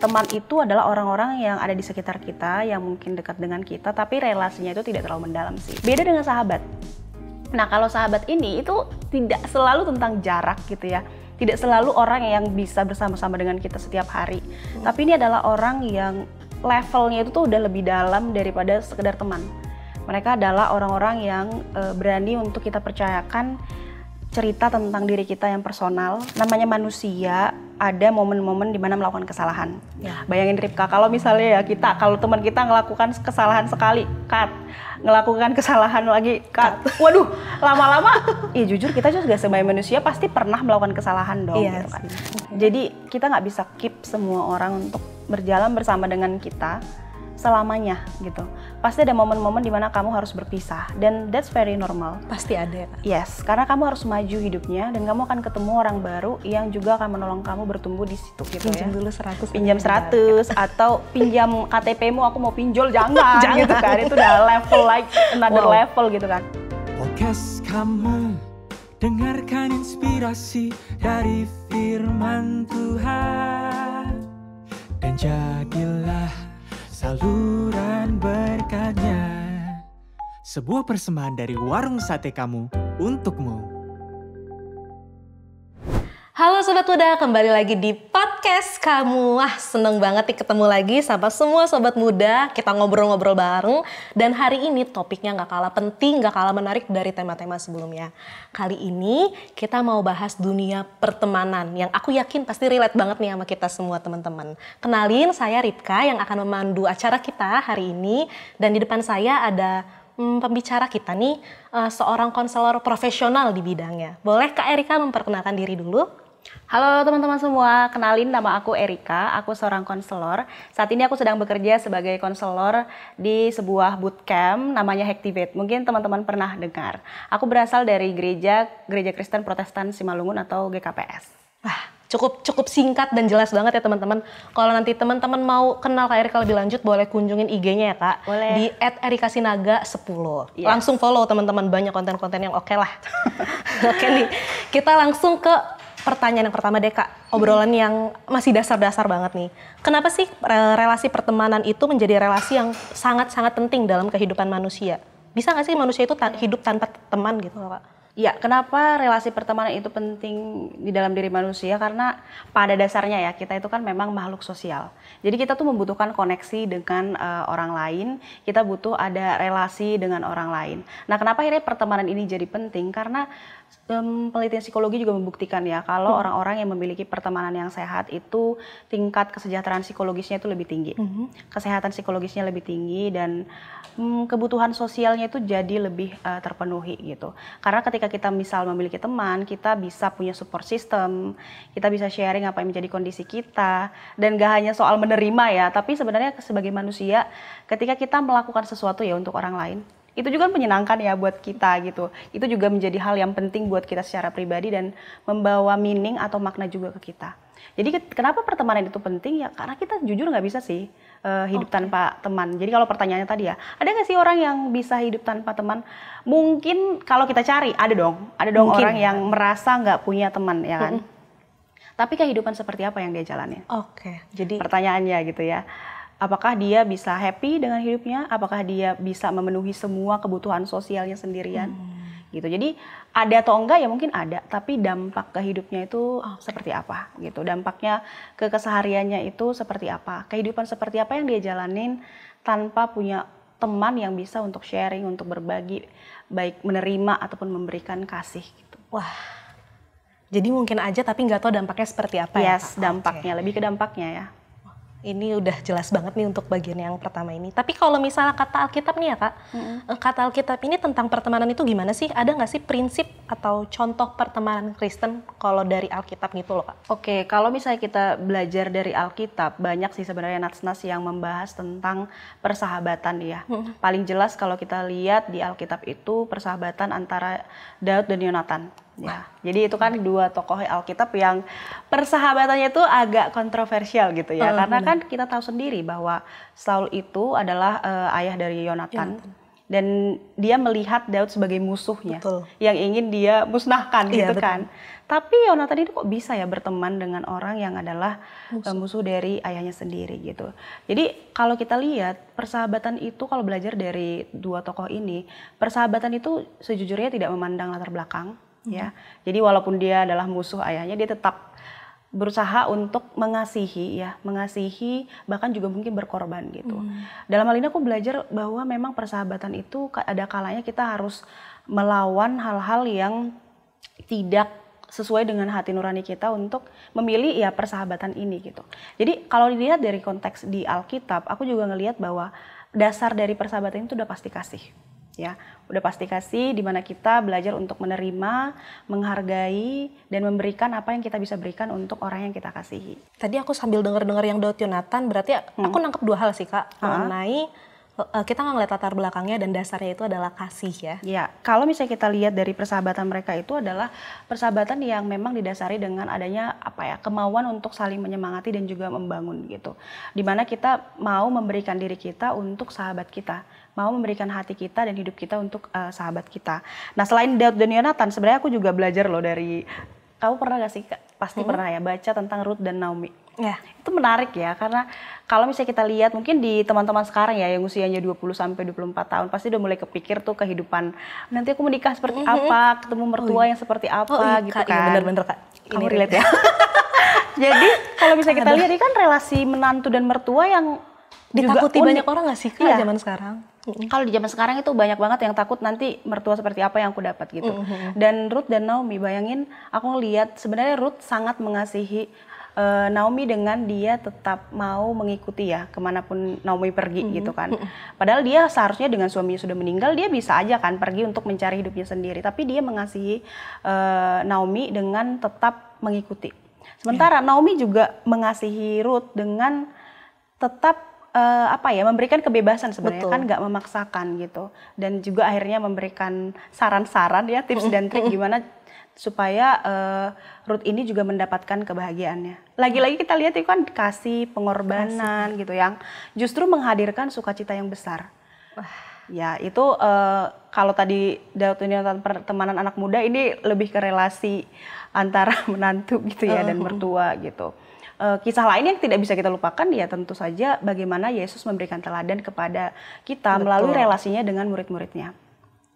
Teman itu adalah orang-orang yang ada di sekitar kita, yang mungkin dekat dengan kita, tapi relasinya itu tidak terlalu mendalam sih. Beda dengan sahabat. Nah, kalau sahabat ini itu tidak selalu tentang jarak gitu ya. Tidak selalu orang yang bisa bersama-sama dengan kita setiap hari. Tapi ini adalah orang yang levelnya itu tuh udah lebih dalam daripada sekedar teman. Mereka adalah orang-orang yang berani untuk kita percayakan cerita tentang diri kita yang personal. Namanya manusia, ada momen-momen dimana melakukan kesalahan. Ya. Bayangin Ripka, kalau misalnya ya kalau teman kita ngelakukan kesalahan sekali, cut. Ngelakukan kesalahan lagi, cut. Waduh, lama-lama, ya jujur kita juga sebagai manusia pasti pernah melakukan kesalahan dong. Iya, gitu kan. Jadi kita nggak bisa keep semua orang untuk berjalan bersama dengan kita selamanya gitu. Pasti ada momen-momen dimana kamu harus berpisah dan that's very normal. Pasti ada. Yes, karena kamu harus maju hidupnya dan kamu akan ketemu orang baru yang juga akan menolong kamu bertumbuh di situ gitu. Pinjam ya. dulu 100. Pinjam 100 atau pinjam KTP-mu, aku mau pinjol, jangan. Gitu kan. Itu udah level like another level gitu kan. Podcast kamu dengarkan inspirasi dari firman Tuhan dan jadilah saluran berkatnya. Sebuah persembahan dari warung sate kamu untukmu. Halo Sobat Muda, kembali lagi di podcast kamu. Wah, seneng banget nih ketemu lagi sama semua Sobat Muda. Kita ngobrol-ngobrol bareng. Dan hari ini topiknya gak kalah penting, gak kalah menarik dari tema-tema sebelumnya. Kali ini kita mau bahas dunia pertemanan yang aku yakin pasti relate banget nih sama kita semua teman-teman. Kenalin, saya Ripka yang akan memandu acara kita hari ini. Dan di depan saya ada pembicara kita nih, seorang konselor profesional di bidangnya. Boleh Kak Erika memperkenalkan diri dulu? Halo teman-teman semua, kenalin nama aku Erika, aku seorang konselor. Saat ini aku sedang bekerja sebagai konselor di sebuah bootcamp namanya Activate. Mungkin teman-teman pernah dengar. Aku berasal dari gereja Kristen Protestan Simalungun atau GKPS. Wah, cukup singkat dan jelas banget ya teman-teman. Kalau nanti teman-teman mau kenal Kak Erika lebih lanjut, boleh kunjungin IG-nya ya Kak. Boleh. Di @erikasinaga10. Yes. Langsung follow teman-teman, banyak konten-konten yang oke lah. Oke nih, kita langsung ke pertanyaan yang pertama deh Kak. Obrolan yang masih dasar-dasar banget nih. Kenapa sih relasi pertemanan itu menjadi relasi yang sangat-sangat penting dalam kehidupan manusia? Bisa nggak sih manusia itu hidup tanpa teman gitu Kak? Ya, kenapa relasi pertemanan itu penting di dalam diri manusia? Karena pada dasarnya ya, kita itu kan memang makhluk sosial. Jadi kita tuh membutuhkan koneksi dengan orang lain, kita butuh ada relasi dengan orang lain. Nah, kenapa akhirnya pertemanan ini jadi penting? Karena penelitian psikologi juga membuktikan ya, kalau orang-orang yang memiliki pertemanan yang sehat itu tingkat kesejahteraan psikologisnya itu lebih tinggi. Kesehatan psikologisnya lebih tinggi dan kebutuhan sosialnya itu jadi lebih terpenuhi gitu. Karena ketika kita misal memiliki teman, kita bisa punya support system, kita bisa sharing apa yang menjadi kondisi kita, dan gak hanya soal menerima ya, tapi sebenarnya sebagai manusia, ketika kita melakukan sesuatu ya untuk orang lain, itu juga menyenangkan ya buat kita gitu. Itu juga menjadi hal yang penting buat kita secara pribadi dan membawa meaning atau makna juga ke kita. Jadi kenapa pertemanan itu penting ya? Karena kita jujur nggak bisa sih hidup tanpa teman. Jadi kalau pertanyaannya tadi ya, ada nggak sih orang yang bisa hidup tanpa teman? Mungkin kalau kita cari, ada dong mungkin orang yang merasa nggak punya teman ya kan. Tapi kehidupan seperti apa yang dia jalani? Oke, jadi pertanyaannya gitu ya. Apakah dia bisa happy dengan hidupnya? Apakah dia bisa memenuhi semua kebutuhan sosialnya sendirian? Gitu. Jadi ada atau enggak ya mungkin ada, tapi dampak ke hidupnya itu seperti apa gitu. Dampaknya ke kesehariannya itu seperti apa? Kehidupan seperti apa yang dia jalanin tanpa punya teman yang bisa untuk sharing, untuk berbagi, baik menerima ataupun memberikan kasih gitu. Wah. Jadi mungkin aja tapi nggak tahu dampaknya seperti apa ya? Yes, dampaknya, lebih ke dampaknya ya. Ini udah jelas banget nih untuk bagian yang pertama ini. Tapi kalau misalnya kata Alkitab nih ya Kak, kata Alkitab ini tentang pertemanan itu gimana sih? Ada nggak sih prinsip atau contoh pertemanan Kristen kalau dari Alkitab gitu loh Kak? Oke, kalau misalnya kita belajar dari Alkitab, banyak sih sebenarnya nas-nas yang membahas tentang persahabatan ya. Paling jelas kalau kita lihat di Alkitab itu persahabatan antara Daud dan Yonatan. Ya, jadi itu kan dua tokoh Alkitab yang persahabatannya itu agak kontroversial gitu ya, karena kan kita tahu sendiri bahwa Saul itu adalah ayah dari Yonatan. Dan dia melihat Daud sebagai musuhnya, yang ingin dia musnahkan gitu kan. Tapi Yonatan itu kok bisa ya berteman dengan orang yang adalah musuh dari ayahnya sendiri gitu. Jadi kalau kita lihat persahabatan itu, kalau belajar dari dua tokoh ini, persahabatan itu sejujurnya tidak memandang latar belakang ya. Jadi walaupun dia adalah musuh ayahnya, dia tetap berusaha untuk mengasihi ya, mengasihi, bahkan juga mungkin berkorban gitu. Dalam hal ini aku belajar bahwa memang persahabatan itu ada kalanya kita harus melawan hal-hal yang tidak sesuai dengan hati nurani kita untuk memilih ya persahabatan ini gitu. Jadi kalau dilihat dari konteks di Alkitab, aku juga ngelihat bahwa dasar dari persahabatan itu udah pasti kasih. Ya, udah pasti kasih, di mana kita belajar untuk menerima, menghargai, dan memberikan apa yang kita bisa berikan untuk orang yang kita kasihi. Tadi aku sambil dengar-dengar yang Daud Yonatan, berarti aku nangkep dua hal sih Kak, mengenai kita nggak ngeliat latar belakangnya dan dasarnya itu adalah kasih ya. Ya, kalau misalnya kita lihat dari persahabatan mereka itu adalah persahabatan yang memang didasari dengan adanya kemauan untuk saling menyemangati dan juga membangun gitu. Dimana kita mau memberikan diri kita untuk sahabat kita, mau memberikan hati kita dan hidup kita untuk sahabat kita. Nah, selain Daud dan Yonatan, sebenarnya aku juga belajar loh dari, kamu pernah gak sih, pasti pernah ya, baca tentang Ruth dan Naomi. Ya. Itu menarik ya, karena kalau misalnya kita lihat mungkin di teman-teman sekarang ya yang usianya 20 sampai 24 tahun pasti udah mulai kepikir tuh kehidupan nanti aku menikah seperti apa, ketemu mertua yang seperti apa gitu Kak, kan. Iya bener-bener Kak. Kamu relate ya. Jadi kalau misalnya kita lihat ini kan relasi menantu dan mertua yang Ditakuti juga banyak orang gak sih Kak zaman sekarang? Kalau di zaman sekarang itu banyak banget yang takut nanti mertua seperti apa yang aku dapat gitu. Dan Ruth dan Naomi, bayangin aku ngelihat sebenarnya Ruth sangat mengasihi Naomi dengan dia tetap mau mengikuti ya kemanapun Naomi pergi gitu kan. Padahal dia seharusnya dengan suaminya sudah meninggal dia bisa aja kan pergi untuk mencari hidupnya sendiri. Tapi dia mengasihi Naomi dengan tetap mengikuti. Sementara Naomi juga mengasihi Ruth dengan tetap memberikan kebebasan sebenarnya. Betul. Kan nggak memaksakan gitu. Dan juga akhirnya memberikan saran-saran ya, tips dan trik gimana supaya Ruth ini juga mendapatkan kebahagiaannya. Lagi-lagi kita lihat itu kan kasih, pengorbanan gitu yang justru menghadirkan sukacita yang besar. Ya itu kalau tadi Daud tentang pertemanan anak muda, ini lebih ke relasi antara menantu gitu ya dan mertua gitu. Kisah lain yang tidak bisa kita lupakan ya tentu saja bagaimana Yesus memberikan teladan kepada kita melalui relasinya dengan murid-muridnya.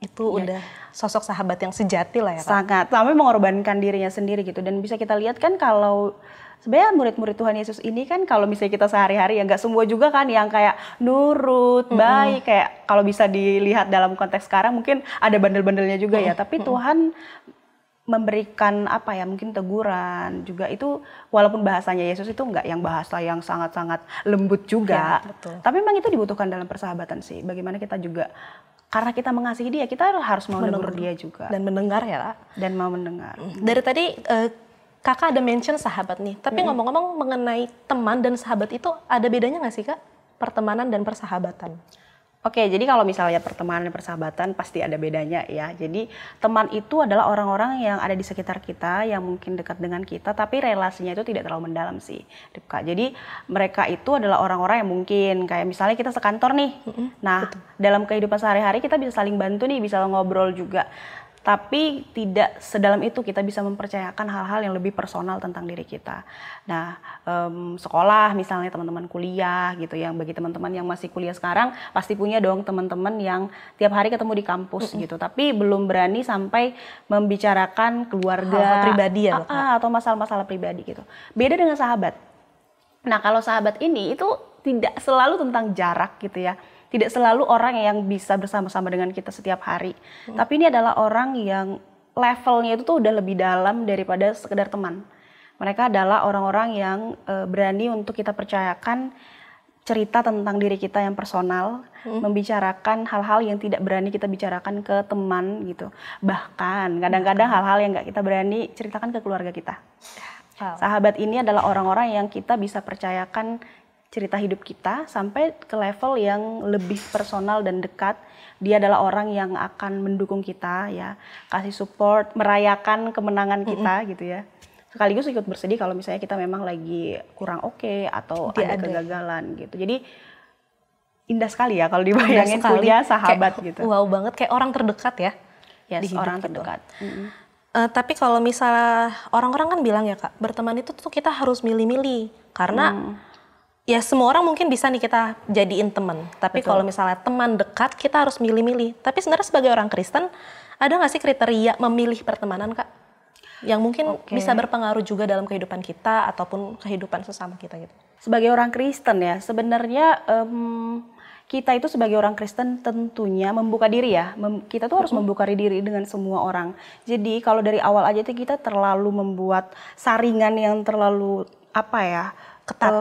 Itu udah sosok sahabat yang sejati lah ya Kak. Sangat, sampai mengorbankan dirinya sendiri gitu. Dan bisa kita lihat kan kalau sebenarnya murid-murid Tuhan Yesus ini kan kalau misalnya kita sehari-hari ya nggak semua juga kan yang kayak nurut, baik, kayak kalau bisa dilihat dalam konteks sekarang mungkin ada bandel-bandelnya juga ya. Tapi Tuhan memberikan mungkin teguran juga, itu walaupun bahasanya Yesus itu nggak yang bahasa yang sangat-sangat lembut juga. Ya, tapi memang itu dibutuhkan dalam persahabatan sih. Bagaimana kita juga karena kita mengasihi dia, kita harus mau menegur dia juga. Dan mendengar ya Kak. Dan mau mendengar. Dari tadi Kakak ada mention sahabat nih. Tapi ngomong-ngomong mengenai teman dan sahabat itu ada bedanya nggak sih Kak? Pertemanan dan persahabatan. Oke, jadi kalau misalnya pertemanan dan persahabatan pasti ada bedanya ya. Jadi teman itu adalah orang-orang yang ada di sekitar kita, yang mungkin dekat dengan kita, tapi relasinya itu tidak terlalu mendalam sih, Kak. Jadi mereka itu adalah orang-orang yang mungkin kayak misalnya kita sekantor nih. Nah, dalam kehidupan sehari-hari kita bisa saling bantu nih, bisa ngobrol juga. Tapi tidak sedalam itu kita bisa mempercayakan hal-hal yang lebih personal tentang diri kita. Nah, sekolah misalnya teman-teman kuliah gitu, yang bagi teman-teman yang masih kuliah sekarang pasti punya dong teman-teman yang tiap hari ketemu di kampus gitu, tapi belum berani sampai membicarakan keluarga, hal-hal pribadi ya, atau masalah-masalah pribadi gitu. Beda dengan sahabat. Nah, kalau sahabat ini itu tidak selalu tentang jarak gitu ya. Tidak selalu orang yang bisa bersama-sama dengan kita setiap hari. Tapi ini adalah orang yang levelnya itu tuh udah lebih dalam daripada sekedar teman. Mereka adalah orang-orang yang berani untuk kita percayakan cerita tentang diri kita yang personal, membicarakan hal-hal yang tidak berani kita bicarakan ke teman gitu. Bahkan kadang-kadang hal-hal yang nggak kita berani ceritakan ke keluarga kita. Sahabat ini adalah orang-orang yang kita bisa percayakan cerita hidup kita sampai ke level yang lebih personal dan dekat. Dia adalah orang yang akan mendukung kita ya, kasih support, merayakan kemenangan kita gitu ya. Sekaligus ikut bersedih kalau misalnya kita memang lagi kurang oke atau ada kegagalan gitu. Jadi indah sekali ya kalau dibayangin punya sahabat kayak, gitu. Wow banget, kayak orang terdekat ya. Yes, orang terdekat. Tapi kalau misalnya orang-orang kan bilang ya Kak, berteman itu tuh kita harus milih-milih. Karena ya semua orang mungkin bisa nih kita jadiin teman. Tapi Betul. kalau misalnya teman dekat, kita harus milih-milih. Tapi sebenarnya sebagai orang Kristen, ada nggak sih kriteria memilih pertemanan Kak? Yang mungkin bisa berpengaruh juga dalam kehidupan kita ataupun kehidupan sesama kita gitu. Sebagai orang Kristen ya, sebenarnya kita itu sebagai orang Kristen tentunya membuka diri ya. Kita tuh harus membuka diri dengan semua orang. Jadi kalau dari awal aja tuh kita terlalu membuat saringan yang terlalu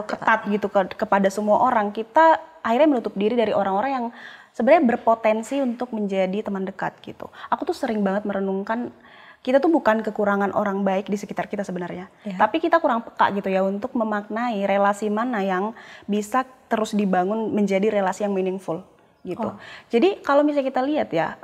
ketat gitu kepada semua orang. Kita akhirnya menutup diri dari orang-orang yang sebenarnya berpotensi untuk menjadi teman dekat gitu. Aku tuh sering banget merenungkan kita tuh bukan kekurangan orang baik di sekitar kita sebenarnya. Tapi kita kurang peka gitu ya untuk memaknai relasi mana yang bisa terus dibangun menjadi relasi yang meaningful gitu. Jadi kalau misalnya kita lihat ya,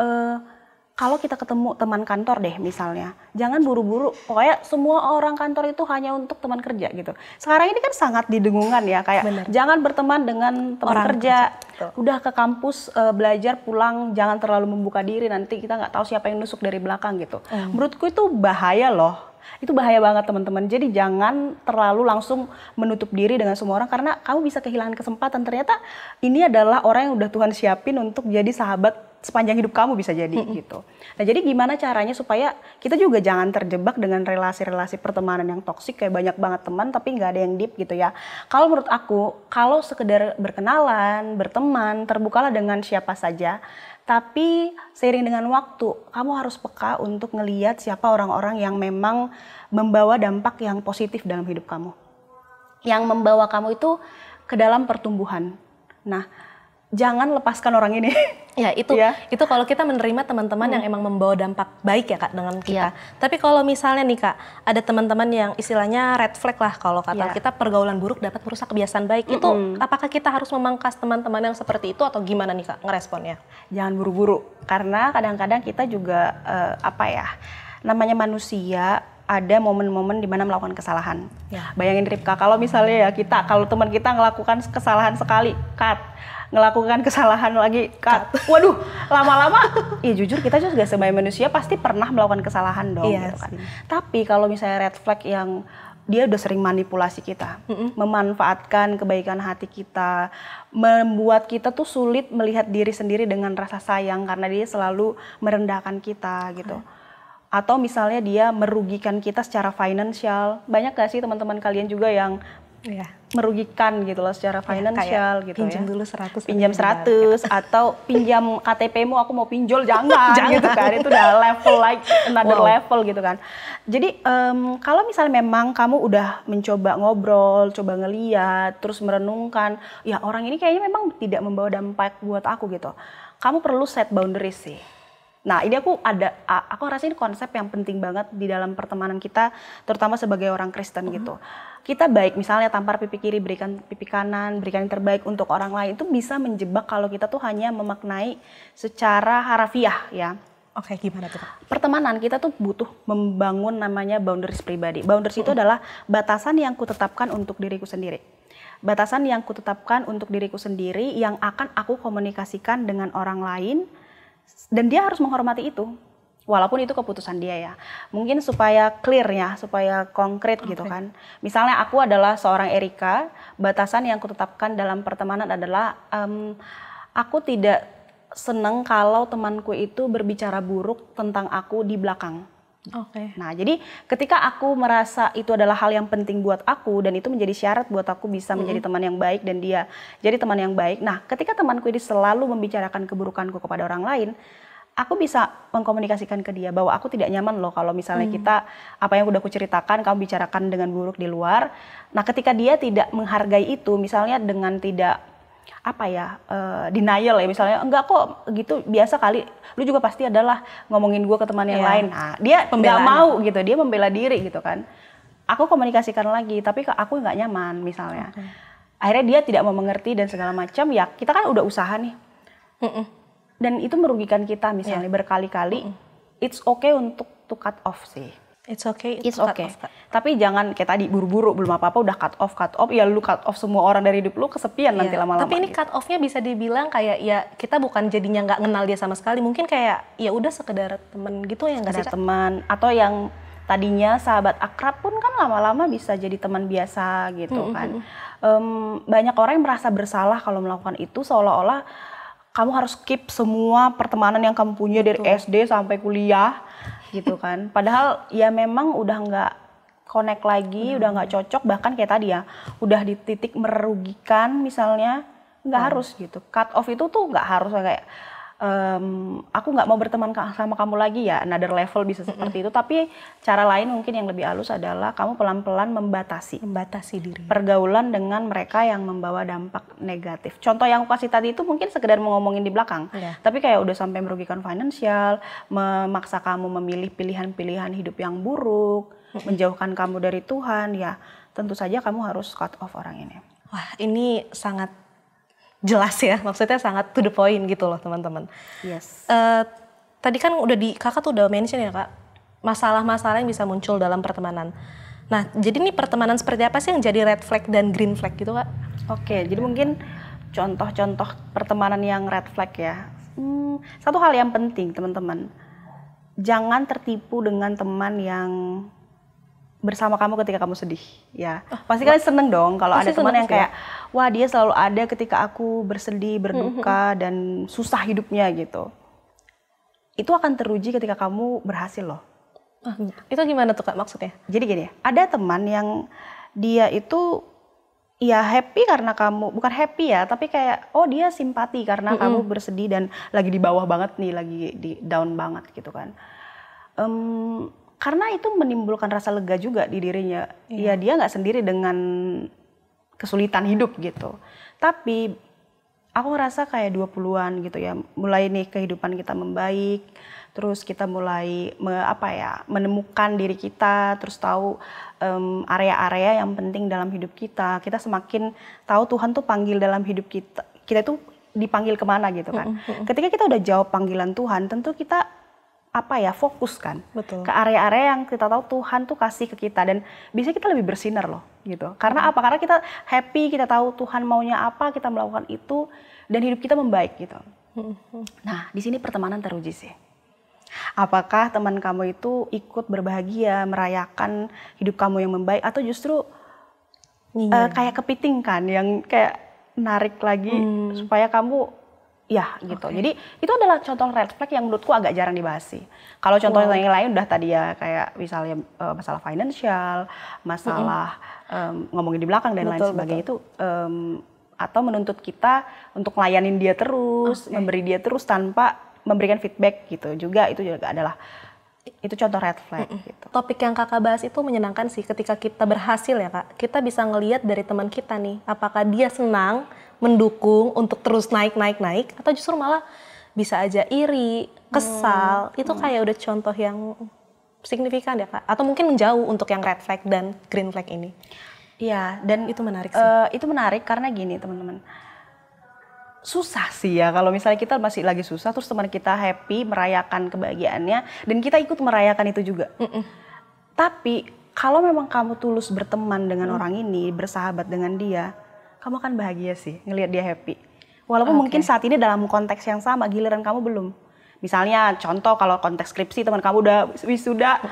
kalau kita ketemu teman kantor deh misalnya, jangan buru-buru, pokoknya semua orang kantor itu hanya untuk teman kerja gitu. Sekarang ini kan sangat didengungkan ya, kayak jangan berteman dengan teman kerja. Udah ke kampus belajar pulang, jangan terlalu membuka diri, nanti kita nggak tahu siapa yang nusuk dari belakang gitu. Menurutku itu bahaya loh. Itu bahaya banget teman-teman. Jadi jangan terlalu langsung menutup diri dengan semua orang karena kamu bisa kehilangan kesempatan. Ternyata ini adalah orang yang udah Tuhan siapin untuk jadi sahabat sepanjang hidup kamu bisa jadi gitu. Nah jadi gimana caranya supaya kita juga jangan terjebak dengan relasi-relasi pertemanan yang toksik kayak banyak banget teman tapi nggak ada yang deep gitu ya. Kalau menurut aku, kalau sekedar berkenalan, berteman, terbukalah dengan siapa saja. Tapi seiring dengan waktu, kamu harus peka untuk ngelihat siapa orang-orang yang memang membawa dampak yang positif dalam hidup kamu. Yang membawa kamu itu ke dalam pertumbuhan. Nah, jangan lepaskan orang ini. Ya, itu kalau kita menerima teman-teman yang emang membawa dampak baik ya Kak dengan kita. Tapi kalau misalnya nih Kak, ada teman-teman yang istilahnya red flag lah kalau kata kita pergaulan buruk dapat merusak kebiasaan baik. Itu apakah kita harus memangkas teman-teman yang seperti itu atau gimana nih Kak ngeresponnya? Jangan buru-buru karena kadang-kadang kita juga namanya manusia ada momen-momen di mana melakukan kesalahan. Bayangin Ripka, kalau misalnya ya kalau teman kita ngelakukan kesalahan sekali, ngelakukan kesalahan lagi, waduh, lama-lama, jujur kita juga sebagai manusia pasti pernah melakukan kesalahan dong, gitu kan. Tapi kalau misalnya red flag yang dia udah sering manipulasi kita, memanfaatkan kebaikan hati kita, membuat kita tuh sulit melihat diri sendiri dengan rasa sayang karena dia selalu merendahkan kita gitu. Atau misalnya dia merugikan kita secara finansial. Banyak gak sih teman-teman kalian juga yang merugikan gitu loh secara finansial gitu pinjam ya. dulu 100. Pinjam 100 atau pinjam KTP-mu aku mau pinjol jangan gitu kan. Itu udah level another level gitu kan. Jadi kalau misalnya memang kamu udah mencoba ngobrol, coba ngeliat, terus merenungkan, ya orang ini kayaknya memang tidak membawa dampak buat aku gitu. Kamu perlu set boundaries sih. Nah ini aku rasa ini konsep yang penting banget di dalam pertemanan kita, terutama sebagai orang Kristen gitu. Kita baik misalnya tampar pipi kiri, berikan pipi kanan, berikan yang terbaik untuk orang lain, itu bisa menjebak kalau kita tuh hanya memaknai secara harafiah ya. Oke, gimana tuh Kak? Pertemanan kita tuh butuh membangun namanya boundaries pribadi. Boundaries itu adalah batasan yang kutetapkan untuk diriku sendiri. Batasan yang kutetapkan untuk diriku sendiri yang akan aku komunikasikan dengan orang lain. Dan dia harus menghormati itu, walaupun itu keputusan dia ya. Mungkin supaya clear ya, supaya konkret gitu kan. Misalnya aku adalah seorang Erika, batasan yang kutetapkan dalam pertemanan adalah aku tidak senang kalau temanku itu berbicara buruk tentang aku di belakang. Nah jadi ketika aku merasa itu adalah hal yang penting buat aku dan itu menjadi syarat buat aku bisa menjadi teman yang baik dan dia jadi teman yang baik. Nah ketika temanku ini selalu membicarakan keburukanku kepada orang lain, aku bisa mengkomunikasikan ke dia bahwa aku tidak nyaman loh kalau misalnya kita apa yang udah aku ceritakan kamu bicarakan dengan buruk di luar. Nah ketika dia tidak menghargai itu, misalnya dengan tidak denial ya, misalnya enggak kok gitu, biasa kali, lu juga pasti adalah ngomongin gue ke teman yang lain. Nah dia nggak mau gitu, dia membela diri gitu kan. Aku komunikasikan lagi, tapi aku nggak nyaman misalnya. Akhirnya dia tidak mau mengerti dan segala macam, ya kita kan udah usaha nih. Dan itu merugikan kita misalnya berkali-kali, it's okay untuk to cut off sih. It's okay. It's cut okay. off, Kak. Tapi jangan kayak tadi buru-buru, belum apa-apa udah cut off. Ya lu cut off semua orang dari hidup lu, kesepian nanti Iya. lama-lama. Tapi ini gitu. cut off-nya bisa dibilang kayak ya kita bukan jadinya nggak kenal dia sama sekali. Mungkin kayak ya udah sekedar temen gitu ya nggak sih, Ada Kak? teman atau yang tadinya sahabat akrab pun kan lama-lama bisa jadi teman biasa gitu kan. Banyak orang yang merasa bersalah kalau melakukan itu, seolah-olah kamu harus keep semua pertemanan yang kamu punya dari SD sampai kuliah gitu kan. Padahal ya memang udah nggak connect lagi, udah nggak cocok, bahkan kayak tadi ya udah di titik merugikan misalnya, nggak harus gitu. Cut off itu tuh nggak harus kayak aku nggak mau berteman sama kamu lagi ya, another level bisa seperti itu. Tapi cara lain mungkin yang lebih halus adalah kamu pelan-pelan membatasi Diri. pergaulan dengan mereka yang membawa dampak negatif. Contoh yang aku kasih tadi itu mungkin sekedar mau ngomongin di belakang, tapi kayak udah sampai merugikan finansial, memaksa kamu memilih pilihan-pilihan hidup yang buruk, menjauhkan kamu dari Tuhan, ya tentu saja kamu harus cut off orang ini. Wah, ini sangat jelas ya, maksudnya sangat to the point gitu loh teman-teman. Yes. Tadi kan kakak tuh udah mention ya Kak, masalah-masalah yang bisa muncul dalam pertemanan. Nah, jadi nih pertemanan seperti apa sih yang jadi red flag dan green flag gitu Kak? Oke, jadi mungkin contoh-contoh pertemanan yang red flag ya. Satu hal yang penting teman-teman, jangan tertipu dengan teman yang bersama kamu ketika kamu sedih, ya. Pasti kalian seneng dong kalau ada teman yang kayak, wah dia selalu ada ketika aku bersedih, berduka, dan susah hidupnya gitu. Itu akan teruji ketika kamu berhasil loh. Itu gimana tuh Kak maksudnya? Jadi gini, ada teman yang dia itu ya happy karena kamu, bukan happy ya, tapi kayak oh dia simpati karena kamu bersedih dan lagi di bawah banget nih, lagi di down banget gitu kan. Karena itu menimbulkan rasa lega juga di dirinya. Ya dia nggak sendiri dengan kesulitan hidup gitu. Tapi aku ngerasa kayak 20-an gitu ya, mulai nih kehidupan kita membaik, terus kita mulai menemukan diri kita, terus tahu area-area yang penting dalam hidup kita. Kita semakin tahu Tuhan tuh panggil dalam hidup kita. Kita tuh dipanggil kemana gitu kan. Ketika kita udah jawab panggilan Tuhan, tentu kita fokus kan. Betul. Ke area-area yang kita tahu Tuhan tuh kasih ke kita, dan bisa kita lebih bersinar loh gitu. Karena Karena kita happy, kita tahu Tuhan maunya apa, kita melakukan itu dan hidup kita membaik gitu. Nah, di sini pertemanan teruji sih. Apakah teman kamu itu ikut berbahagia, merayakan hidup kamu yang membaik, atau justru kayak kepiting kan, yang kayak narik lagi supaya kamu gitu. Jadi itu adalah contoh red flag yang menurutku agak jarang dibahas sih. Kalau contoh yang lain udah tadi ya, kayak misalnya masalah finansial, masalah ngomongin di belakang dan lain sebagainya itu atau menuntut kita untuk ngelayanin dia terus, memberi dia terus tanpa memberikan feedback gitu. Itu juga adalah itu contoh red flag gitu. Topik yang kakak bahas itu menyenangkan sih, ketika kita berhasil ya Kak, kita bisa ngelihat dari teman kita nih, apakah dia senang, mendukung untuk terus naik, atau justru malah bisa aja iri, kesal. Itu kayak udah contoh yang signifikan ya Kak, atau mungkin menjauh untuk yang red flag dan green flag ini. Iya, dan itu menarik sih. Itu menarik karena gini teman-teman, susah sih ya kalau misalnya kita masih lagi susah terus teman kita happy merayakan kebahagiaannya dan kita ikut merayakan itu juga. Tapi kalau memang kamu tulus berteman dengan orang ini, bersahabat dengan dia, kamu akan bahagia sih ngelihat dia happy. Walaupun mungkin saat ini dalam konteks yang sama, giliran kamu belum. Misalnya contoh kalau konteks skripsi teman kamu udah wisuda,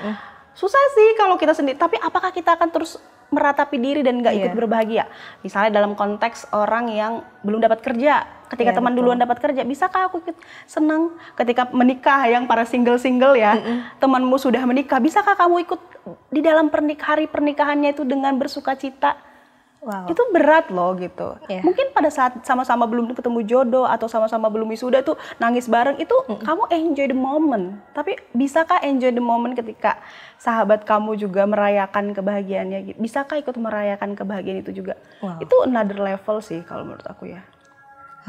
susah sih kalau kita sendiri. Tapi apakah kita akan terus meratapi diri dan nggak ikut berbahagia? Misalnya dalam konteks orang yang belum dapat kerja, ketika teman duluan dapat kerja, bisakah aku ikut senang? Ketika menikah, yang para single ya, temanmu sudah menikah, bisakah kamu ikut di dalam hari pernikahannya itu dengan bersuka cita? Wow. Itu berat loh gitu. Mungkin pada saat sama-sama belum ketemu jodoh atau sama-sama belum wisuda tuh nangis bareng, itu kamu enjoy the moment. Tapi bisakah enjoy the moment ketika sahabat kamu juga merayakan kebahagiaannya? Bisakah ikut merayakan kebahagiaan itu juga? Wow. Itu another level sih kalau menurut aku ya.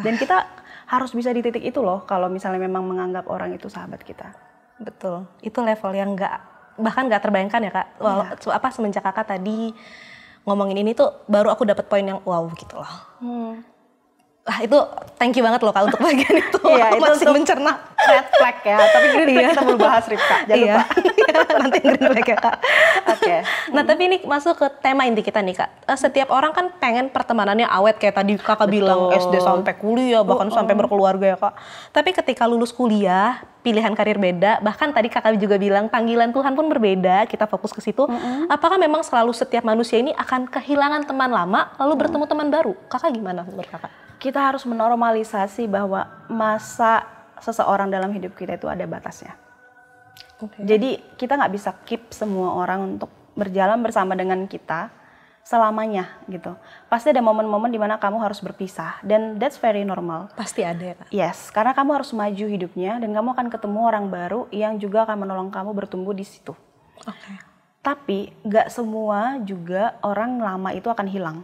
Dan kita harus bisa di titik itu loh kalau misalnya memang menganggap orang itu sahabat kita. Betul. Itu level yang bahkan nggak terbayangkan ya Kak. Semenjak Kakak tadi ngomongin ini tuh baru aku dapat poin yang wow gitu loh. Wah itu thank you banget loh Kak untuk bagian itu. Iya, itu masih untuk mencerna. Red flag ya, tapi green flag kita belum bahas Ripka, jangan lupa. Nanti green flag ya Kak. Oke. Nah tapi ini masuk ke tema inti kita nih Kak. Setiap orang kan pengen pertemanannya awet kayak tadi Kakak bilang SD sampai kuliah bahkan sampai berkeluarga ya Kak. Tapi ketika lulus kuliah pilihan karir beda, bahkan tadi Kakak juga bilang panggilan Tuhan pun berbeda, kita fokus ke situ. Apakah memang selalu setiap manusia ini akan kehilangan teman lama lalu bertemu teman baru? Kakak gimana menurut Kakak? Kita harus menormalisasi bahwa masa seseorang dalam hidup kita itu ada batasnya. Jadi kita nggak bisa keep semua orang untuk berjalan bersama dengan kita selamanya gitu. Pasti ada momen-momen dimana kamu harus berpisah dan that's very normal. Pasti ada ya Kak? Yes, karena kamu harus maju hidupnya dan kamu akan ketemu orang baru yang juga akan menolong kamu bertumbuh di situ. Tapi nggak semua juga orang lama itu akan hilang.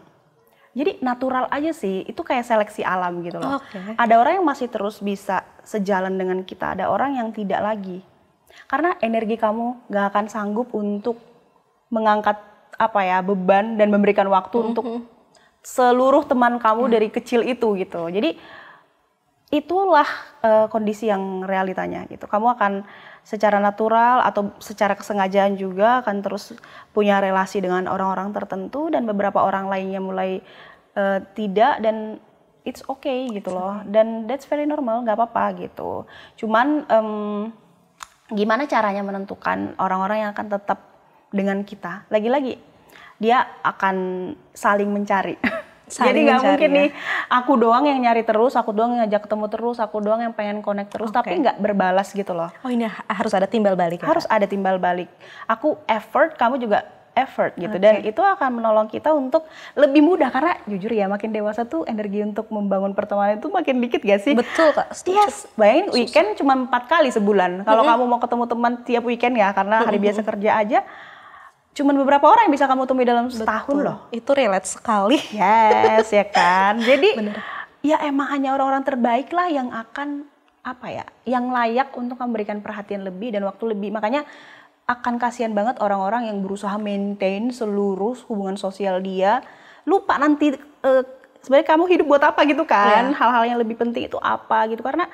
Jadi natural aja sih, itu kayak seleksi alam gitu loh. Ada orang yang masih terus bisa sejalan dengan kita, ada orang yang tidak lagi. Karena energi kamu gak akan sanggup untuk mengangkat beban dan memberikan waktu untuk seluruh teman kamu dari kecil itu gitu. Jadi itulah kondisi yang realitanya gitu. Kamu akan secara natural atau secara kesengajaan juga akan terus punya relasi dengan orang-orang tertentu dan beberapa orang lainnya mulai tidak, dan it's okay gitu loh, dan that's very normal, nggak apa-apa gitu. Cuman gimana caranya menentukan orang-orang yang akan tetap dengan kita? Lagi-lagi dia akan saling mencari. Jadi nggak mungkin nih aku doang yang nyari terus, aku doang yang ngajak ketemu terus, aku doang yang pengen connect terus, tapi nggak berbalas gitu loh. Oh ini harus ada timbal balik ya? Harus ada timbal balik. Aku effort, kamu juga effort gitu, dan itu akan menolong kita untuk lebih mudah, karena jujur ya makin dewasa tuh energi untuk membangun pertemanan itu makin dikit gak sih? Betul Kak. Yes, bayangin weekend cuma 4 kali sebulan. Kalau kamu mau ketemu teman tiap weekend ya, karena hari biasa kerja aja, cuman beberapa orang yang bisa kamu temui dalam setahun loh. Itu relate sekali. Yes, ya kan. Jadi ya emang hanya orang-orang terbaik lah yang akan yang layak untuk memberikan perhatian lebih dan waktu lebih. Makanya akan kasihan banget orang-orang yang berusaha maintain seluruh hubungan sosial dia, lupa nanti sebenarnya kamu hidup buat apa gitu kan, hal-hal yang lebih penting itu apa gitu, karena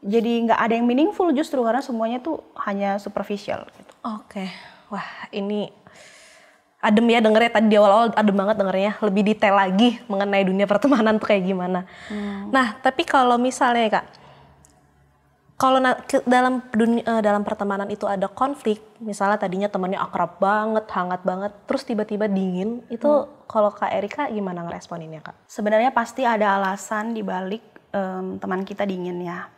jadi nggak ada yang meaningful justru karena semuanya tuh hanya superficial gitu. Wah ini adem ya dengernya, tadi di awal-awal adem banget dengernya, lebih detail lagi mengenai dunia pertemanan tuh kayak gimana. Nah tapi kalau misalnya Kak, kalau dalam pertemanan itu ada konflik, misalnya tadinya temannya akrab banget, hangat banget, terus tiba-tiba dingin, itu kalau Kak Erika gimana ngeresponinnya Kak? Sebenarnya pasti ada alasan dibalik teman kita dingin ya.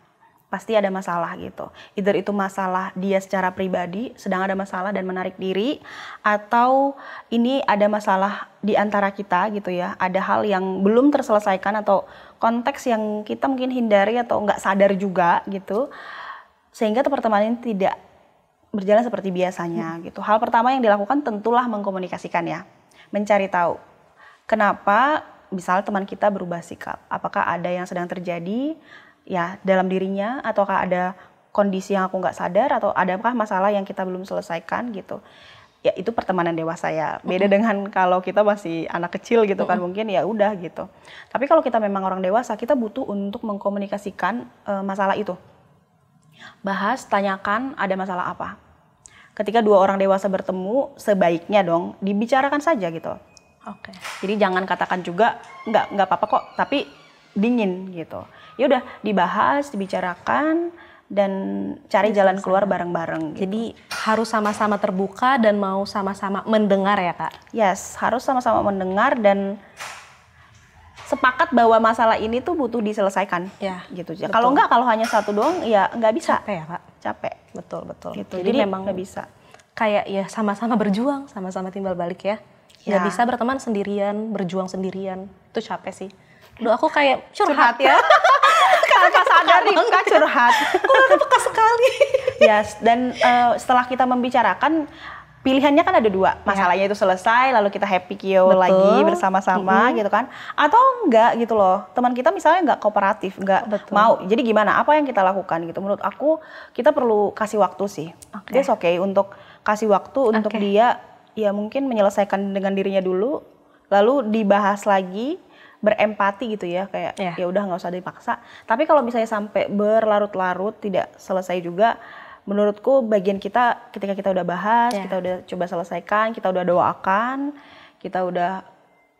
Pasti ada masalah gitu. Either itu masalah dia secara pribadi sedang ada masalah dan menarik diri, atau ini ada masalah di antara kita gitu ya. Ada hal yang belum terselesaikan atau konteks yang kita mungkin hindari atau nggak sadar juga gitu. Sehingga pertemanan ini tidak berjalan seperti biasanya gitu. Hal pertama yang dilakukan tentulah mengkomunikasikan ya. Mencari tahu kenapa misalnya teman kita berubah sikap. Apakah ada yang sedang terjadi ya dalam dirinya, ataukah ada kondisi yang aku nggak sadar, atau adakah masalah yang kita belum selesaikan gitu. Ya itu pertemanan dewasa ya, beda dengan kalau kita masih anak kecil gitu kan, mungkin ya udah gitu. Tapi kalau kita memang orang dewasa, kita butuh untuk mengkomunikasikan masalah itu. Bahas, tanyakan ada masalah apa. Ketika dua orang dewasa bertemu, sebaiknya dong dibicarakan saja gitu. Jadi jangan katakan juga nggak apa-apa kok, tapi dingin gitu. Ya udah dibahas, dibicarakan, dan cari jalan keluar bareng-bareng gitu. Jadi harus sama-sama terbuka dan mau sama-sama mendengar ya Kak? Yes, harus sama-sama mendengar dan sepakat bahwa masalah ini tuh butuh diselesaikan gitu. Kalau kalau hanya satu doang ya nggak bisa. Capek ya Kak? Capek. Betul. Gitu. Jadi memang nggak bisa. Kayak ya sama-sama berjuang, sama-sama timbal balik ya. Nggak bisa berteman sendirian, berjuang sendirian. Itu capek sih. Duh aku kayak curhat ya. Tanpa sadar Ripka curhat. Kok peka sekali. Yes, dan setelah kita membicarakan, pilihannya kan ada dua. Masalahnya itu selesai, lalu kita happy kio lagi bersama-sama gitu kan. Atau enggak gitu loh. Teman kita misalnya enggak kooperatif, enggak mau. Jadi gimana? Apa yang kita lakukan gitu. Menurut aku kita perlu kasih waktu sih. That's okay untuk kasih waktu untuk dia ya mungkin menyelesaikan dengan dirinya dulu. Lalu dibahas lagi. berempati gitu ya, kayak Iya. ya udah nggak usah dipaksa. Tapi kalau misalnya sampai berlarut-larut tidak selesai juga, menurutku bagian kita ketika kita udah bahas, Iya. kita udah coba selesaikan, kita udah doakan, kita udah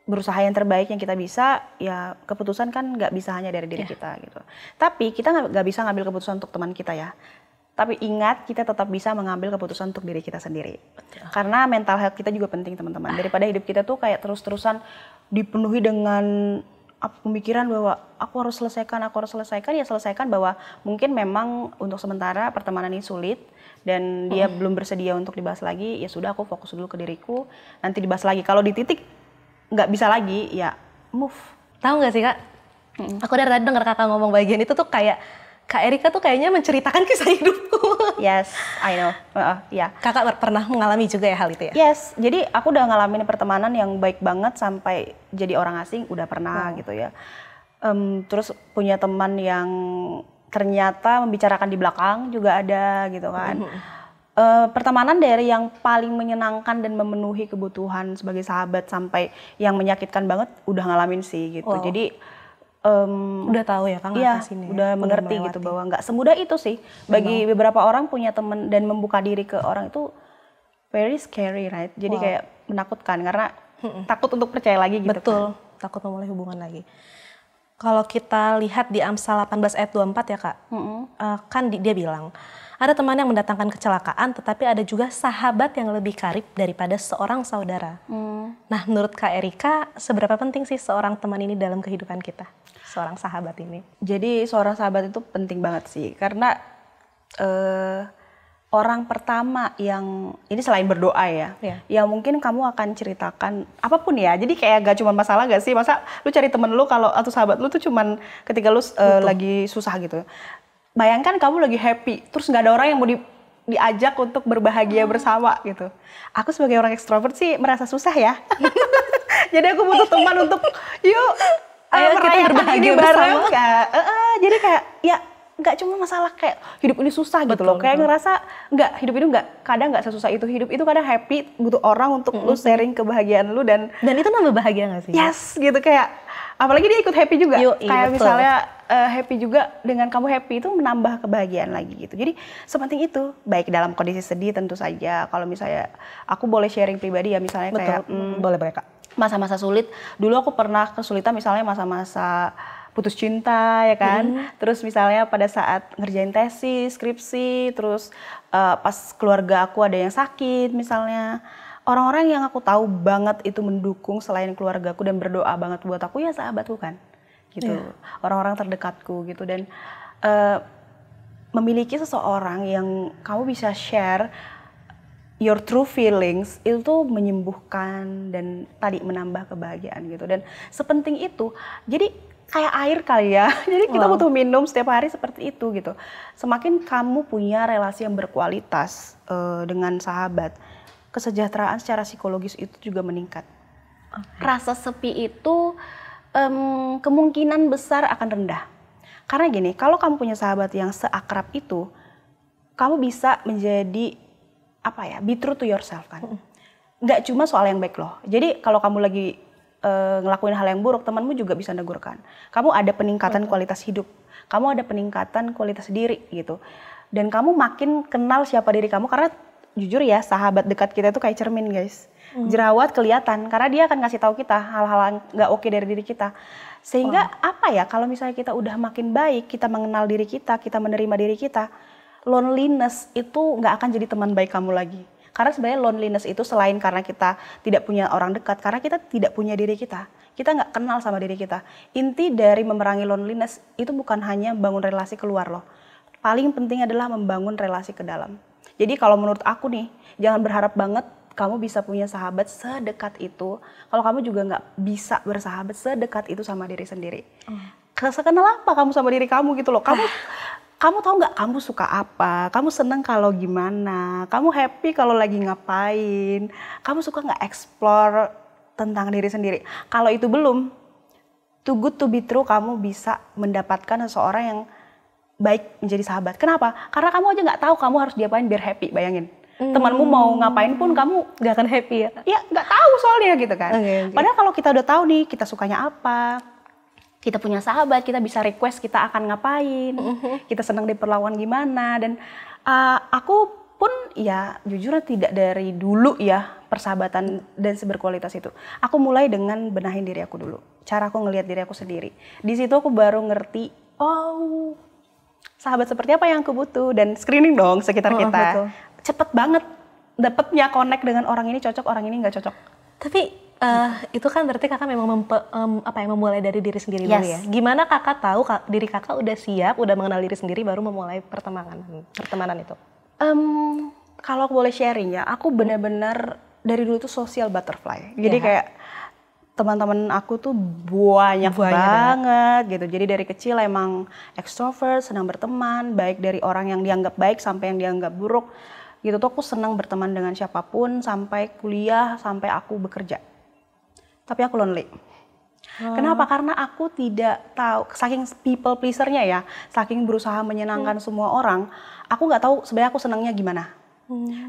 berusaha yang terbaik yang kita bisa, ya keputusan kan nggak bisa hanya dari diri kita gitu. Tapi kita nggak bisa ngambil keputusan untuk teman kita ya. Tapi ingat, kita tetap bisa mengambil keputusan untuk diri kita sendiri. Karena mental health kita juga penting teman-teman. Daripada hidup kita tuh kayak terus-terusan dipenuhi dengan pemikiran bahwa aku harus selesaikan, ya selesaikan bahwa mungkin memang untuk sementara pertemanan ini sulit dan dia belum bersedia untuk dibahas lagi, ya sudah aku fokus dulu ke diriku, nanti dibahas lagi. Kalau di titik nggak bisa lagi, ya move. Tahu nggak sih Kak? Aku dari tadi dengar Kakak ngomong bagian itu tuh kayak Kak Erika tuh kayaknya menceritakan kisah hidupku. Yes, I know. Ya. Kakak pernah mengalami juga ya hal itu ya? Yes, jadi aku udah ngalamin pertemanan yang baik banget sampai jadi orang asing, udah pernah gitu ya. Terus punya teman yang ternyata membicarakan di belakang juga ada gitu kan. Pertemanan dari yang paling menyenangkan dan memenuhi kebutuhan sebagai sahabat sampai yang menyakitkan banget udah ngalamin sih gitu. Wow. Jadi Udah tahu ya Kak iya, ngatasinnya. udah mengerti melewati. gitu bahwa nggak semudah itu sih. Bagi beberapa orang punya teman dan membuka diri ke orang itu very scary, right? Jadi kayak menakutkan karena takut untuk percaya lagi gitu. Betul, takut memulai hubungan lagi. Kalau kita lihat di Amsal 18 ayat 24 ya Kak, kan dia bilang, ada teman yang mendatangkan kecelakaan tetapi ada juga sahabat yang lebih karib daripada seorang saudara. Nah menurut Kak Erika, seberapa penting sih seorang teman ini dalam kehidupan kita? Seorang sahabat ini. Jadi seorang sahabat itu penting banget sih karena orang pertama yang ini selain berdoa ya, yang mungkin kamu akan ceritakan apapun ya. Jadi kayak gak cuma masalah gak sih, masa lu cari temen lu kalau atau sahabat lu tuh cuman ketika lu lagi susah gitu. Bayangkan kamu lagi happy, terus nggak ada orang yang mau diajak untuk berbahagia bersama gitu. Aku sebagai orang ekstrovert sih merasa susah ya. Jadi aku butuh teman untuk yuk ayo kita berbahagia bersama. Jadi kayak ya nggak cuma masalah kayak hidup ini susah gitu loh. Kayak ngerasa nggak, hidup itu kadang nggak sesusah itu. Hidup itu kadang happy, butuh orang untuk lu sharing kebahagiaan lu dan itu nambah bahagia nggak sih? Yes gitu, kayak apalagi dia ikut happy juga. Kayak betul. misalnya happy juga, dengan kamu happy itu menambah kebahagiaan lagi gitu. Jadi sepenting itu, baik dalam kondisi sedih tentu saja. Kalau misalnya aku boleh sharing pribadi ya, misalnya kayak boleh Kak. Masa-masa sulit, dulu aku pernah kesulitan misalnya masa-masa putus cinta ya kan. Terus misalnya pada saat ngerjain tesis, skripsi, terus pas keluarga aku ada yang sakit misalnya. Orang-orang yang aku tahu banget itu mendukung selain keluargaku dan berdoa banget buat aku ya sahabatku kan. Gitu. Orang-orang terdekatku gitu, dan memiliki seseorang yang kamu bisa share your true feelings itu menyembuhkan dan tadi menambah kebahagiaan gitu. Dan sepenting itu, jadi kayak air kali ya. Jadi kita butuh minum setiap hari seperti itu gitu. Semakin kamu punya relasi yang berkualitas dengan sahabat, kesejahteraan secara psikologis itu juga meningkat. Rasa sepi itu kemungkinan besar akan rendah. Karena gini, kalau kamu punya sahabat yang seakrab itu, kamu bisa menjadi be true to yourself kan. Nggak cuma soal yang baik loh. Jadi kalau kamu lagi ngelakuin hal yang buruk, temanmu juga bisa negurkan. Kamu ada peningkatan kualitas hidup, kamu ada peningkatan kualitas diri gitu. Dan kamu makin kenal siapa diri kamu, karena jujur ya, sahabat dekat kita itu kayak cermin guys. Jerawat kelihatan karena dia akan ngasih tahu kita hal-hal yang nggak oke dari diri kita. Sehingga kalau misalnya kita udah makin baik, kita mengenal diri kita menerima diri kita, loneliness itu nggak akan jadi teman baik kamu lagi. Karena sebenarnya loneliness itu selain karena kita tidak punya orang dekat, karena kita tidak punya diri kita nggak kenal sama diri kita. Inti dari memerangi loneliness itu bukan hanya membangun relasi keluar loh. Paling penting adalah membangun relasi ke dalam. Jadi kalau menurut aku nih, jangan berharap banget kamu bisa punya sahabat sedekat itu kalau kamu juga nggak bisa bersahabat sedekat itu sama diri sendiri. Sekenal apa kamu sama diri kamu gitu loh. Kamu tahu nggak kamu suka apa, kamu seneng kalau gimana, kamu happy kalau lagi ngapain, kamu suka nggak explore tentang diri sendiri. Kalau itu belum, too good to be true, kamu bisa mendapatkan seseorang yang baik menjadi sahabat. Kenapa? Karena kamu aja nggak tahu kamu harus diapain biar happy, bayangin. Temanmu mau ngapain pun kamu Gak akan happy ya? ya nggak tahu soalnya gitu kan. Oke. Padahal kalau kita udah tahu nih kita sukanya apa, kita punya sahabat, kita bisa request kita akan ngapain, kita senang diperlakukan gimana. Dan aku pun ya jujur tidak dari dulu ya persahabatan dan berkualitas itu. Aku mulai dengan benahin diri aku dulu, cara aku ngelihat diri aku sendiri. Di situ aku baru ngerti, oh sahabat seperti apa yang aku butuh, dan screening dong sekitar kita. Betul. Cepet banget dapetnya connect dengan orang ini cocok, orang ini nggak cocok. Tapi itu kan berarti kakak memang memulai dari diri sendiri dulu ya. Yes. Gimana kakak tahu diri kakak udah siap, udah mengenal diri sendiri baru memulai pertemanan itu? Kalau aku boleh sharing ya, aku benar-benar dari dulu tuh social butterfly. Jadi kayak teman-teman aku tuh banyak banget gitu. Jadi dari kecil emang extrovert, senang berteman, baik dari orang yang dianggap baik sampai yang dianggap buruk. Gitu tuh aku senang berteman dengan siapapun sampai kuliah, sampai aku bekerja. Tapi aku lonely. Kenapa? Karena aku tidak tahu, saking people pleaser-nya ya, saking berusaha menyenangkan semua orang, aku nggak tahu sebenarnya aku senangnya gimana.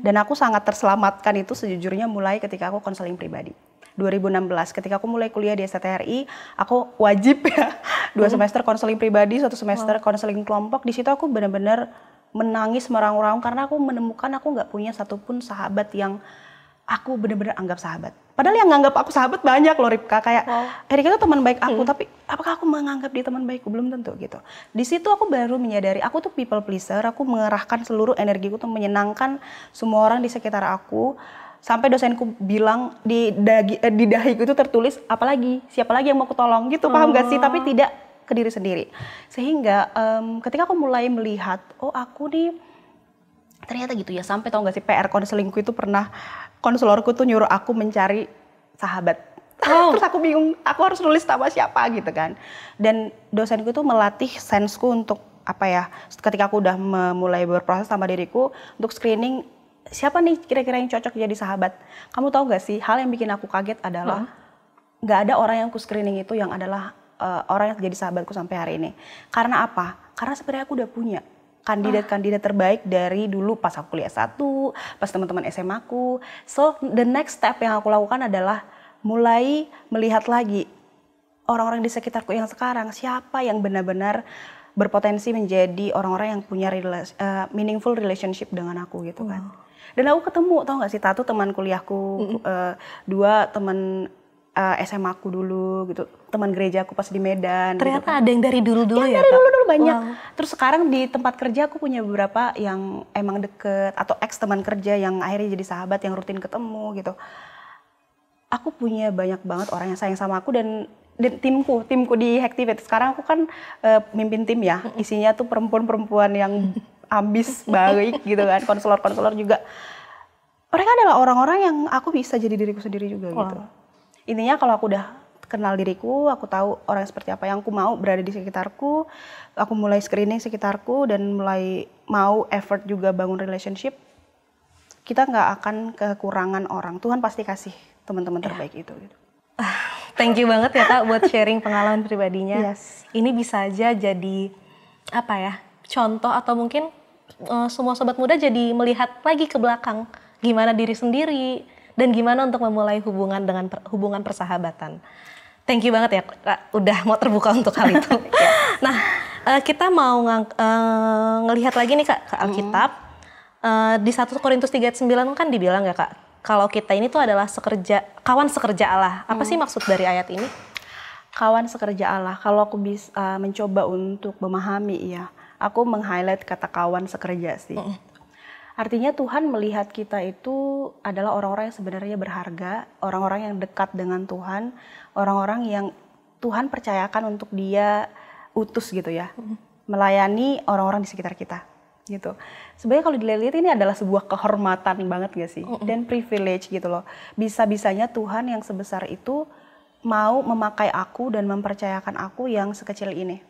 Dan aku sangat terselamatkan itu sejujurnya mulai ketika aku konseling pribadi. 2016 ketika aku mulai kuliah di STTRI, aku wajib ya 2 semester konseling pribadi, 1 semester konseling kelompok. Di situ aku benar-benar menangis meraung-raung karena aku menemukan aku nggak punya satupun sahabat yang aku benar-benar anggap sahabat. Padahal yang nganggap aku sahabat banyak loh Ripka, kayak Erika itu teman baik aku, tapi apakah aku menganggap dia teman baikku? Belum tentu gitu. Di situ aku baru menyadari aku tuh people pleaser, aku mengerahkan seluruh energiku untuk menyenangkan semua orang di sekitar aku. Sampai dosenku bilang di dahiku itu tertulis apalagi, siapa lagi yang mau aku tolong gitu, paham gak sih? Tapi tidak ke diri sendiri. Sehingga ketika aku mulai melihat, oh aku nih ternyata gitu ya, sampai tau gak sih PR konselingku itu pernah, konselorku tuh nyuruh aku mencari sahabat. Terus aku bingung, aku harus nulis nama siapa gitu kan. Dan dosenku tuh melatih sensku untuk apa ya, ketika aku udah mulai berproses sama diriku, untuk screening siapa nih kira-kira yang cocok jadi sahabat. Kamu tahu gak sih, hal yang bikin aku kaget adalah gak ada orang yang aku screening itu yang adalah orang yang jadi sahabatku sampai hari ini. Karena apa? Karena sebenarnya aku udah punya kandidat-kandidat terbaik dari dulu pas aku kuliah 1, pas teman-teman SMA aku. So the next step yang aku lakukan adalah mulai melihat lagi orang-orang di sekitarku yang sekarang, siapa yang benar-benar berpotensi menjadi orang-orang yang punya meaningful relationship dengan aku gitu kan. Dan aku ketemu, tau gak sih, 1 teman kuliahku, 2 teman SMA aku dulu gitu, teman gereja aku pas di Medan. Ternyata gitu kan. ada yang dari dulu-dulu ya, dari Kak? dulu-dulu banyak. Terus sekarang di tempat kerja aku punya beberapa yang emang deket, atau ex teman kerja yang akhirnya jadi sahabat yang rutin ketemu gitu. Aku punya banyak banget orang yang sayang sama aku, dan timku di Hactivate. Sekarang aku kan mimpin tim ya, isinya tuh perempuan-perempuan yang ambis baik gitu kan, konselor-konselor juga. Mereka adalah orang-orang yang aku bisa jadi diriku sendiri juga gitu. Intinya kalau aku udah kenal diriku, aku tahu orang seperti apa yang aku mau berada di sekitarku, aku mulai screening sekitarku dan mulai mau effort juga bangun relationship, kita nggak akan kekurangan orang. Tuhan pasti kasih teman-teman terbaik itu. Gitu. Thank you banget ya Kak buat sharing pengalaman pribadinya. Yes. Ini bisa aja jadi apa ya, contoh atau mungkin semua sobat muda jadi melihat lagi ke belakang gimana diri sendiri dan gimana untuk memulai hubungan persahabatan. Thank you banget ya Kak, udah mau terbuka untuk hal itu. Nah, kita mau ngelihat lagi nih Kak ke Alkitab. Di 1 Korintus 3:9 kan dibilang ya Kak, kalau kita ini tuh adalah kawan sekerja Allah. Apa sih maksud dari ayat ini? Kawan sekerja Allah. Kalau aku bisa mencoba untuk memahami ya, aku meng-highlight kata kawan sekerja sih. Artinya Tuhan melihat kita itu adalah orang-orang yang sebenarnya berharga, orang-orang yang dekat dengan Tuhan, orang-orang yang Tuhan percayakan untuk dia utus gitu ya, melayani orang-orang di sekitar kita gitu. Sebenarnya kalau dilihat ini adalah sebuah kehormatan banget gak sih? Dan privilege gitu loh. Bisa-bisanya Tuhan yang sebesar itu mau memakai aku dan mempercayakan aku yang sekecil ini.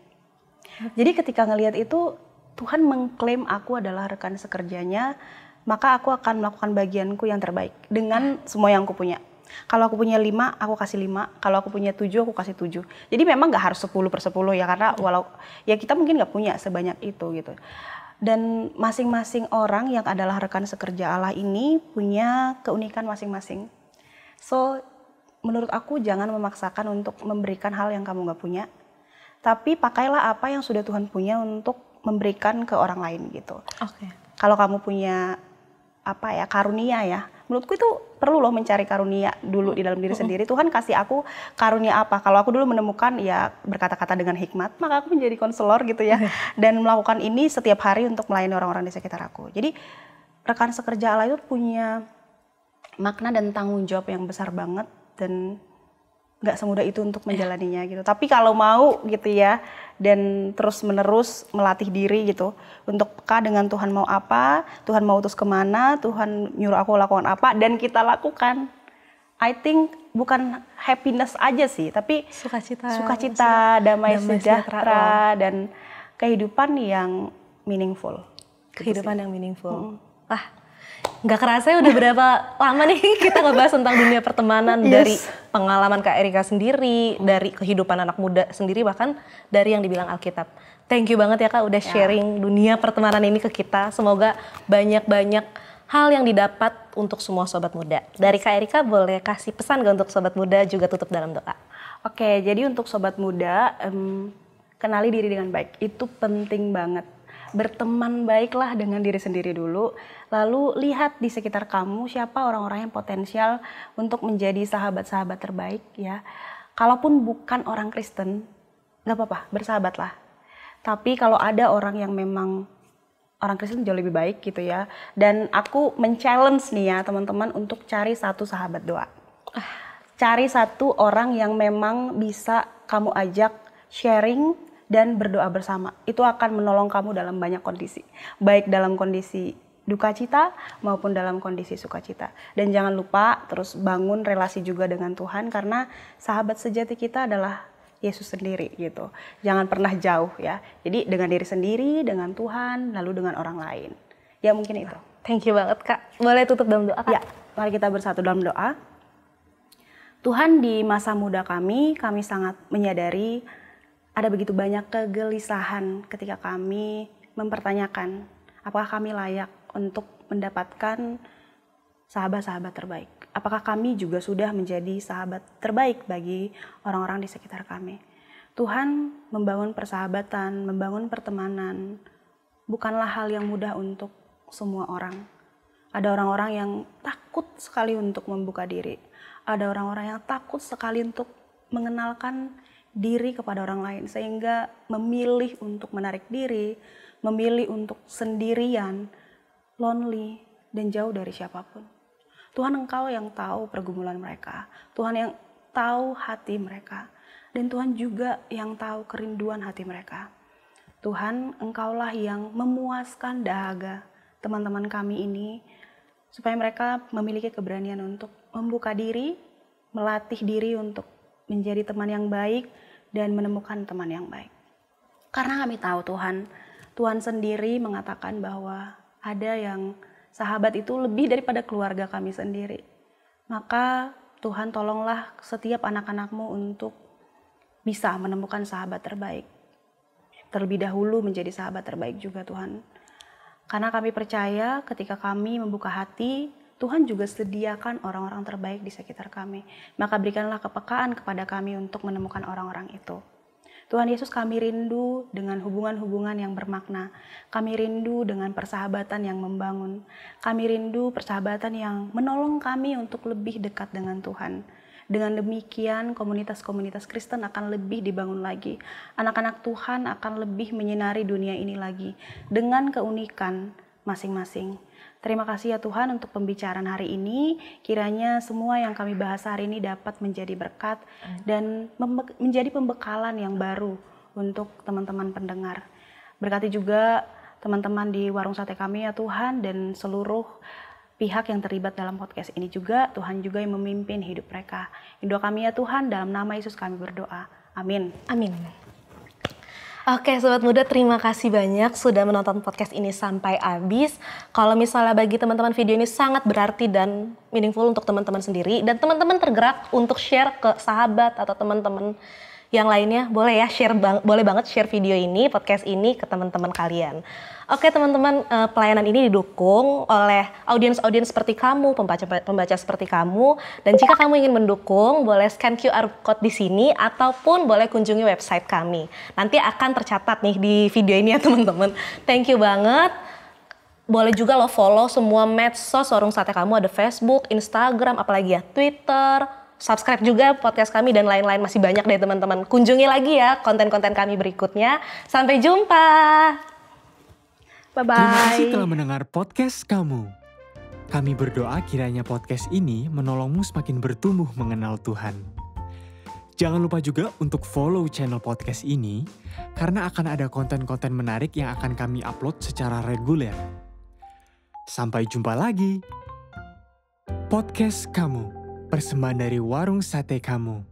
Jadi ketika ngelihat itu, Tuhan mengklaim aku adalah rekan sekerjanya, maka aku akan melakukan bagianku yang terbaik dengan semua yang aku punya. Kalau aku punya 5, aku kasih 5. Kalau aku punya 7, aku kasih 7. Jadi memang gak harus 10/10 ya, karena walau ya kita mungkin gak punya sebanyak itu gitu. Dan masing-masing orang yang adalah rekan sekerja Allah ini punya keunikan masing-masing. So, menurut aku jangan memaksakan untuk memberikan hal yang kamu gak punya. Tapi pakailah apa yang sudah Tuhan punya untuk memberikan ke orang lain gitu. Oke. Kalau kamu punya karunia ya, menurutku itu perlu loh mencari karunia dulu di dalam diri sendiri. Tuhan kasih aku karunia apa? Kalau aku dulu menemukan ya berkata-kata dengan hikmat, maka aku menjadi konselor gitu ya. Dan melakukan ini setiap hari untuk melayani orang-orang di sekitar aku. Jadi rekan sekerja Allah itu punya makna dan tanggung jawab yang besar banget dan nggak semudah itu untuk menjalaninya gitu. Tapi kalau mau gitu ya, dan terus menerus melatih diri gitu untuk peka dengan Tuhan mau apa, Tuhan mau utus kemana, Tuhan nyuruh aku lakukan apa, dan kita lakukan. I think bukan happiness aja sih, tapi sukacita, damai sejahtera, dan kehidupan yang meaningful. Kehidupan yang meaningful. Wah, nggak kerasa ya udah berapa lama nih kita ngebahas tentang dunia pertemanan. Dari pengalaman Kak Erika sendiri, dari kehidupan anak muda sendiri, bahkan dari yang dibilang Alkitab. Thank you banget ya Kak udah sharing dunia pertemanan ini ke kita. Semoga banyak-banyak hal yang didapat untuk semua sobat muda. Dari Kak Erika boleh kasih pesan gak untuk sobat muda juga tutup dalam doa? Oke, jadi untuk sobat muda, kenali diri dengan baik. Itu penting banget. Berteman baiklah dengan diri sendiri dulu, lalu lihat di sekitar kamu siapa orang-orang yang potensial untuk menjadi sahabat-sahabat terbaik ya. Kalaupun bukan orang Kristen, gak apa-apa, bersahabatlah. Tapi kalau ada orang yang memang orang Kristen jauh lebih baik gitu ya, dan aku men-challenge nih ya teman-teman untuk cari satu sahabat doa. Cari satu orang yang memang bisa kamu ajak sharing dan berdoa bersama. Itu akan menolong kamu dalam banyak kondisi. Baik dalam kondisi duka cita maupun dalam kondisi sukacita. Dan jangan lupa terus bangun relasi juga dengan Tuhan, karena sahabat sejati kita adalah Yesus sendiri gitu. Jangan pernah jauh ya. Jadi dengan diri sendiri, dengan Tuhan, lalu dengan orang lain. Ya mungkin itu. Thank you banget Kak. Boleh tutup dalam doa Kak? Ya, mari kita bersatu dalam doa. Tuhan, di masa muda kami sangat menyadari ada begitu banyak kegelisahan ketika kami mempertanyakan apakah kami layak untuk mendapatkan sahabat-sahabat terbaik. Apakah kami juga sudah menjadi sahabat terbaik bagi orang-orang di sekitar kami. Tuhan, membangun persahabatan, membangun pertemanan bukanlah hal yang mudah untuk semua orang. Ada orang-orang yang takut sekali untuk membuka diri. Ada orang-orang yang takut sekali untuk mengenalkan diri kepada orang lain, sehingga memilih untuk menarik diri, memilih untuk sendirian, lonely, dan jauh dari siapapun. Tuhan, Engkau yang tahu pergumulan mereka, Tuhan yang tahu hati mereka, dan Tuhan juga yang tahu kerinduan hati mereka. Tuhan, Engkaulah yang memuaskan dahaga teman-teman kami ini, supaya mereka memiliki keberanian untuk membuka diri, melatih diri untuk menjadi teman yang baik, dan menemukan teman yang baik. Karena kami tahu Tuhan sendiri mengatakan bahwa ada yang sahabat itu lebih daripada keluarga kami sendiri. Maka Tuhan, tolonglah setiap anak-anak-Mu untuk bisa menemukan sahabat terbaik. Terlebih dahulu menjadi sahabat terbaik juga Tuhan. Karena kami percaya ketika kami membuka hati, Tuhan juga sediakan orang-orang terbaik di sekitar kami. Maka berikanlah kepekaan kepada kami untuk menemukan orang-orang itu. Tuhan Yesus, kami rindu dengan hubungan-hubungan yang bermakna. Kami rindu dengan persahabatan yang membangun. Kami rindu persahabatan yang menolong kami untuk lebih dekat dengan Tuhan. Dengan demikian, komunitas-komunitas Kristen akan lebih dibangun lagi. Anak-anak Tuhan akan lebih menyinari dunia ini lagi dengan keunikan masing-masing. Terima kasih ya Tuhan untuk pembicaraan hari ini. Kiranya semua yang kami bahas hari ini dapat menjadi berkat dan menjadi pembekalan yang baru untuk teman-teman pendengar. Berkati juga teman-teman di warung sate kami ya Tuhan, dan seluruh pihak yang terlibat dalam podcast ini juga. Tuhan juga yang memimpin hidup mereka. Doa kami ya Tuhan, dalam nama Yesus kami berdoa. Amin. Amin. Oke Sobat Muda, terima kasih banyak sudah menonton podcast ini sampai habis. Kalau misalnya bagi teman-teman video ini sangat berarti dan meaningful untuk teman-teman sendiri, dan teman-teman tergerak untuk share ke sahabat atau teman-teman yang lainnya boleh ya boleh banget share video ini, podcast ini ke teman-teman kalian. Oke teman-teman, pelayanan ini didukung oleh audiens-audiens seperti kamu, pembaca seperti kamu. Dan jika kamu ingin mendukung, boleh scan QR code di sini ataupun boleh kunjungi website kami. Nanti akan tercatat nih di video ini ya teman-teman. Thank you banget. Boleh juga lo follow semua medsos Warung Sate kamu, ada Facebook, Instagram, apalagi ya Twitter. Subscribe juga podcast kami dan lain-lain, masih banyak deh teman-teman. Kunjungi lagi ya konten-konten kami berikutnya. Sampai jumpa. Bye-bye. Terima kasih telah mendengar podcast kamu. Kami berdoa kiranya podcast ini menolongmu semakin bertumbuh mengenal Tuhan. Jangan lupa juga untuk follow channel podcast ini, karena akan ada konten-konten menarik yang akan kami upload secara reguler. Sampai jumpa lagi. Podcast kamu, persembahan dari Warung Sate kamu.